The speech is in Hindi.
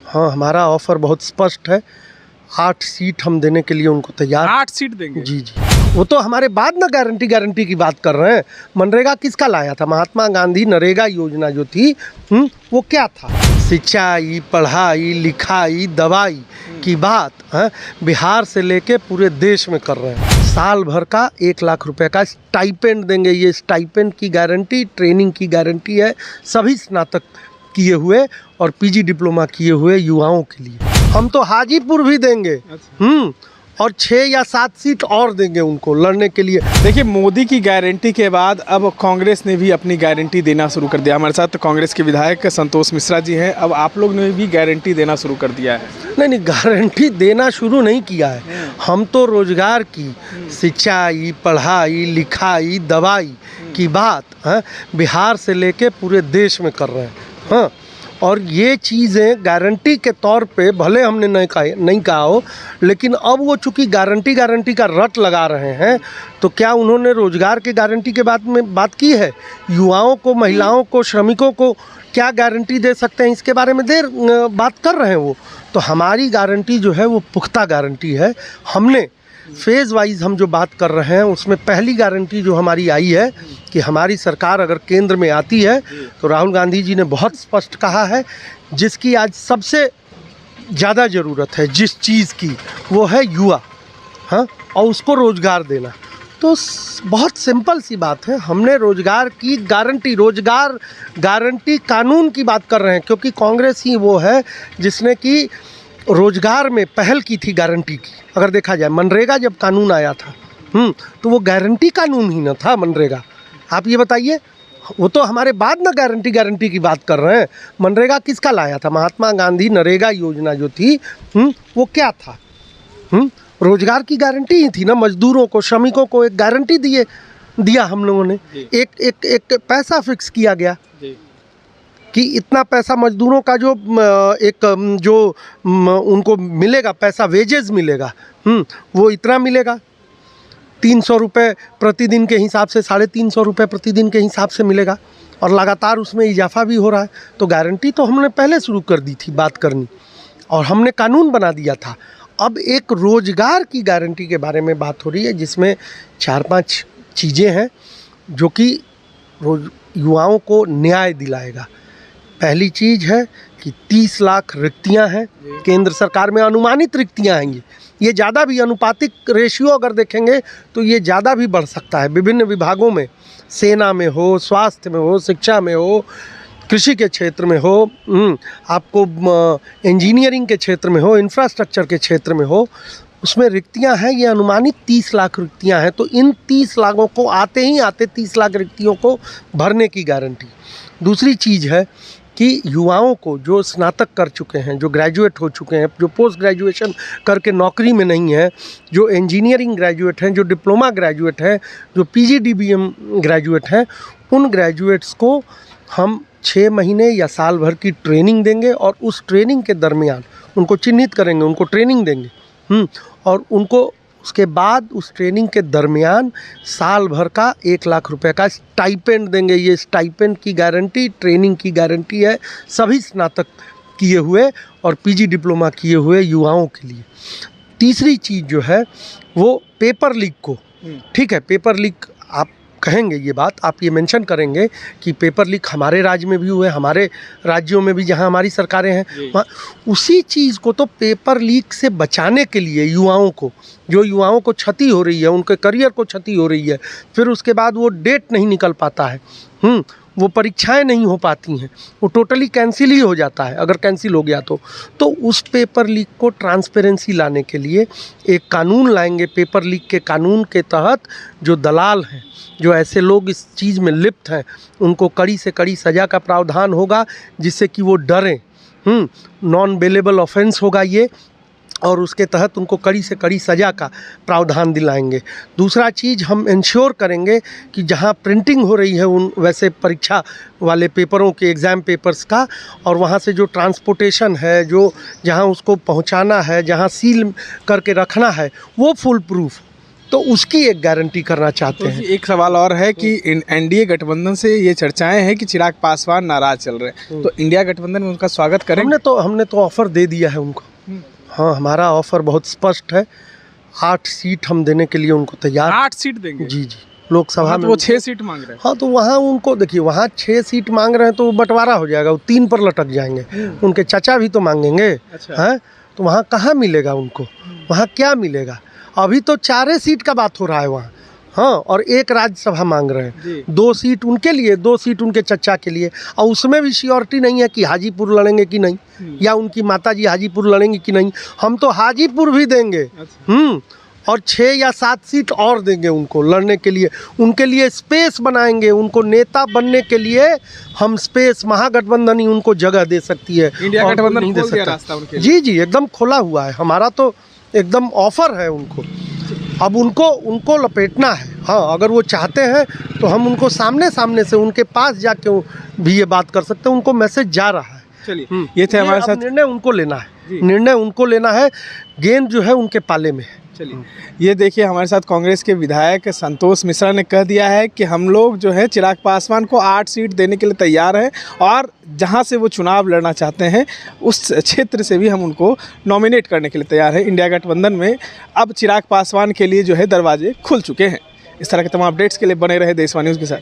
हाँ, हमारा ऑफर बहुत स्पष्ट है। 8 सीट हम देने के लिए उनको तैयार। 8 सीट देंगे? जी जी। वो तो हमारे बाद ना गारंटी की बात कर रहे हैं। मनरेगा किसका लाया था? महात्मा गांधी नरेगा योजना जो थी, वो क्या था? सिंचाई, पढ़ाई, लिखाई, दवाई की बात बिहार से लेके पूरे देश में कर रहे हैं। साल भर का 1 लाख रुपए का स्टाइपेंड देंगे। ये स्टाइपेंड की गारंटी, ट्रेनिंग की गारंटी है सभी स्नातक किए हुए और पीजी डिप्लोमा किए हुए युवाओं के लिए। हम तो हाजीपुर भी देंगे। और 6 या 7 सीट और देंगे उनको लड़ने के लिए। देखिए, मोदी की गारंटी के बाद अब कांग्रेस ने भी अपनी गारंटी देना शुरू कर दिया। हमारे साथ कांग्रेस के विधायक संतोष मिश्रा जी हैं। अब आप लोग ने भी गारंटी देना शुरू कर दिया है? नहीं, गारंटी देना शुरू नहीं किया है। हम तो रोजगार की, सिंचाई, पढ़ाई, लिखाई, दवाई की बात बिहार से लेके पूरे देश में कर रहे हैं। हाँ, और ये चीज़ें गारंटी के तौर पे भले हमने नहीं कहा हो, लेकिन अब वो चूँकि गारंटी का रट लगा रहे हैं, तो क्या उन्होंने रोजगार के गारंटी के बात की है? युवाओं को, महिलाओं को, श्रमिकों को क्या गारंटी दे सकते हैं, इसके बारे में बात कर रहे हैं वो। तो हमारी गारंटी जो है वो पुख्ता गारंटी है। हमने फेज़ वाइज हम जो बात कर रहे हैं उसमें पहली गारंटी जो हमारी आई है कि हमारी सरकार अगर केंद्र में आती है तो राहुल गांधी जी ने बहुत स्पष्ट कहा है, जिसकी आज सबसे ज़्यादा ज़रूरत है जिस चीज़ की, वो है युवा। हाँ, और उसको रोज़गार देना। तो बहुत सिंपल सी बात है। हमने रोज़गार की गारंटी, रोज़गार गारंटी कानून की बात कर रहे हैं, क्योंकि कांग्रेस ही वो है जिसने कि रोजगार में पहल की थी गारंटी की। अगर देखा जाए, मनरेगा जब कानून आया था तो वो गारंटी कानून ही ना था मनरेगा। आप ये बताइए, वो तो हमारे बाद ना गारंटी की बात कर रहे हैं। मनरेगा किसका लाया था? महात्मा गांधी नरेगा योजना जो थी, वो क्या था? रोजगार की गारंटी ही थी ना। मजदूरों को, श्रमिकों को एक गारंटी दिया हम लोगों ने। एक पैसा फिक्स किया गया कि इतना पैसा मजदूरों का जो उनको मिलेगा पैसा, वेजेस मिलेगा, वो इतना मिलेगा। 300 रुपये प्रतिदिन के हिसाब से, 350 रुपये प्रतिदिन के हिसाब से मिलेगा, और लगातार उसमें इजाफा भी हो रहा है। तो गारंटी तो हमने पहले शुरू कर दी थी बात करनी, और हमने कानून बना दिया था। अब एक रोजगार की गारंटी के बारे में बात हो रही है, जिसमें 4-5 चीज़ें हैं जो कि युवाओं को न्याय दिलाएगा। पहली चीज़ है कि 30 लाख रिक्तियां हैं केंद्र सरकार में, अनुमानित रिक्तियां हैं। ये ज़्यादा भी, अनुपातिक रेशियो अगर देखेंगे तो ये ज़्यादा भी बढ़ सकता है। विभिन्न विभागों में, सेना में हो, स्वास्थ्य में हो, शिक्षा में हो, कृषि के क्षेत्र में हो, आपको इंजीनियरिंग के क्षेत्र में हो, इंफ्रास्ट्रक्चर के क्षेत्र में हो, उसमें रिक्तियां हैं। ये अनुमानित 30 लाख रिक्तियां हैं। तो इन 30 लाखों को आते 30 लाख रिक्तियों को भरने की गारंटी। दूसरी चीज़ है कि युवाओं को जो स्नातक कर चुके हैं, जो ग्रेजुएट हो चुके हैं, जो पोस्ट ग्रेजुएशन करके नौकरी में नहीं है, जो इंजीनियरिंग ग्रेजुएट हैं, जो डिप्लोमा ग्रेजुएट हैं, जो PGDBM ग्रेजुएट हैं, उन ग्रेजुएट्स को हम 6 महीने या साल भर की ट्रेनिंग देंगे, और उस ट्रेनिंग के दरमियान उनको चिन्हित करेंगे, उनको ट्रेनिंग देंगे, और उनको उसके बाद उस ट्रेनिंग के दरमियान साल भर का 1 लाख रुपए का स्टाइपेंड देंगे। ये स्टाइपेंड की गारंटी, ट्रेनिंग की गारंटी है सभी स्नातक किए हुए और पीजी डिप्लोमा किए हुए युवाओं के लिए। तीसरी चीज़ जो है वो पेपर लीक को, ठीक है, पेपर लीक आप कहेंगे, ये बात आप ये मेंशन करेंगे कि पेपर लीक हमारे राज्य में भी हुए, हमारे राज्यों में भी जहां हमारी सरकारें हैं वहाँ, उसी चीज़ को तो पेपर लीक से बचाने के लिए युवाओं को, जो युवाओं को क्षति हो रही है, उनके करियर को क्षति हो रही है, फिर उसके बाद वो डेट नहीं निकल पाता है, वो परीक्षाएं नहीं हो पाती हैं, वो टोटली कैंसिल ही हो जाता है अगर कैंसिल हो गया तो उस पेपर लीक को ट्रांसपेरेंसी लाने के लिए एक कानून लाएंगे। पेपर लीक के कानून के तहत जो दलाल हैं, जो ऐसे लोग इस चीज़ में लिप्त हैं, उनको कड़ी से कड़ी सज़ा का प्रावधान होगा, जिससे कि वो डरें। नॉन बेलेबल ऑफेंस होगा ये, और उसके तहत उनको कड़ी से कड़ी सज़ा का प्रावधान दिलाएंगे। दूसरा चीज़, हम इंश्योर करेंगे कि जहां प्रिंटिंग हो रही है उन वैसे परीक्षा वाले पेपरों के, एग्ज़ाम पेपर्स का, और वहां से जो ट्रांसपोर्टेशन है, जो जहां उसको पहुंचाना है, जहां सील करके रखना है, वो फुल प्रूफ, तो उसकी एक गारंटी करना चाहते तो हैं। एक सवाल और है कि एनडीए गठबंधन से ये चर्चाएं हैं कि चिराग पासवान नाराज चल रहे हैं, तो इंडिया गठबंधन में उनका स्वागत करेंगे? हमने तो ऑफर दे दिया है उनको। हाँ, हमारा ऑफर बहुत स्पष्ट है। 8 सीट हम देने के लिए उनको तैयार। 8 सीट देंगे? जी जी, लोकसभा हाँ, में तो वो 6 सीट मांग रहे हैं। हाँ, तो वहाँ उनको देखिए, वहाँ 6 सीट मांग रहे हैं तो वो बंटवारा हो जाएगा, वो 3 पर लटक जाएंगे। उनके चाचा भी तो मांगेंगे। अच्छा। हैं, तो वहाँ कहाँ मिलेगा उनको, वहाँ क्या मिलेगा? अभी तो 4 सीट का बात हो रहा है वहाँ। हाँ, और 1 राज्यसभा मांग रहे हैं। 2 सीट उनके लिए, 2 सीट उनके चचा के लिए, और उसमें भी श्योरिटी नहीं है कि हाजीपुर लड़ेंगे कि नहीं, या उनकी माताजी हाजीपुर लड़ेंगी कि नहीं। हम तो हाजीपुर भी देंगे। और 6 या 7 सीट और देंगे उनको लड़ने के लिए। उनके लिए स्पेस बनाएंगे, उनको नेता बनने के लिए हम स्पेस, महागठबंधन ही उनको जगह दे सकती है। इंडिया और गठबंधन नहीं दे खोल दिया सकता। रास्ता उनके लिए। जी जी, एकदम खोला हुआ है। हमारा तो एकदम ऑफर है उनको। अब उनको लपेटना है। हाँ, अगर वो चाहते हैं तो हम उनको सामने से उनके पास जाके भी ये बात कर सकते हैं। उनको मैसेज जा रहा है। चलिए, ये थे हमारे साथ। निर्णय उनको लेना है, निर्णय उनको लेना है। गेंद जो है उनके पाले में है। चलिए, ये देखिए हमारे साथ कांग्रेस के विधायक संतोष मिश्रा ने कह दिया है कि हम लोग जो है चिराग पासवान को 8 सीट देने के लिए तैयार हैं, और जहां से वो चुनाव लड़ना चाहते हैं उस क्षेत्र से भी हम उनको नॉमिनेट करने के लिए तैयार हैं। इंडिया गठबंधन में अब चिराग पासवान के लिए जो है दरवाजे खुल चुके हैं। इस तरह के तमाम अपडेट्स के लिए बने रहे देशवाणी न्यूज़ के साथ।